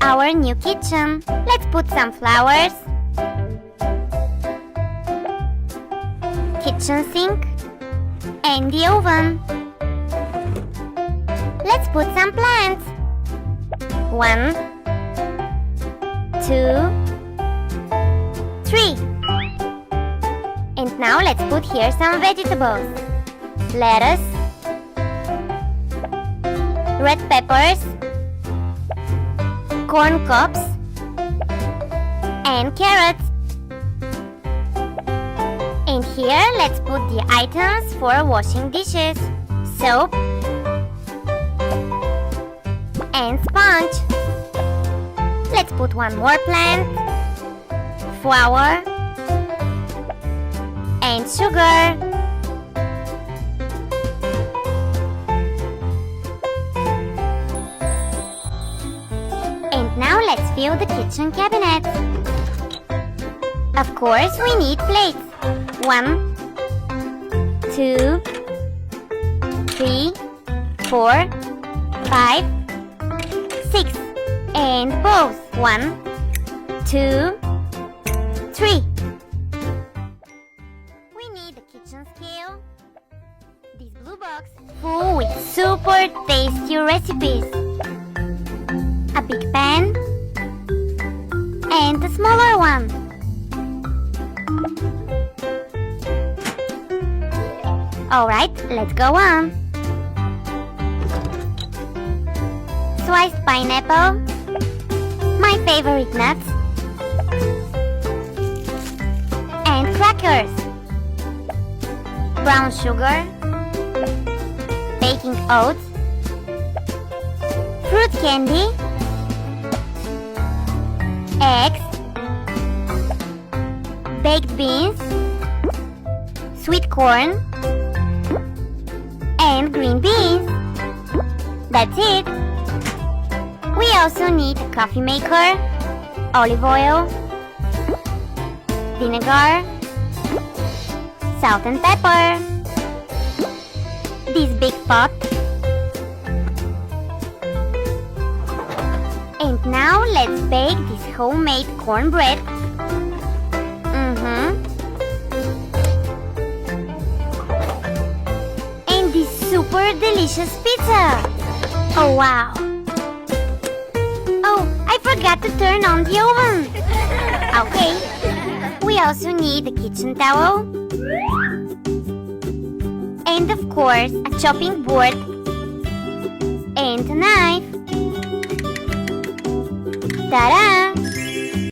our new kitchen. Let's put some flowers, kitchen sink, and the oven. Let's put some plants. 1, 2, 3. And now let's put here some vegetables. Lettuce, red peppers, corn cobs, and carrots. And here let's put the items for washing dishes. Soap and sponge. Let's put one more plant, flour, and sugar. And now let's fill the kitchen cabinet. Of course, we need plates. 1, 2, 3, 4, 5, 6, and bowls. 1, 2, 3. We need a kitchen scale. This blue box full with super tasty recipes. A big pan and a smaller one. Alright, let's go on. Sliced pineapple, my favorite nuts, and crackers, brown sugar, baking oats, fruit candy, eggs, baked beans, sweet corn, and green beans. That's it. We also need a coffee maker, olive oil, vinegar, salt and pepper, this big pot. And now let's bake this homemade cornbread. And this super delicious pizza. Oh wow. Oh, I forgot to turn on the oven. Okay. We also need a kitchen towel. And of course, a chopping board. And a knife. Ta-da!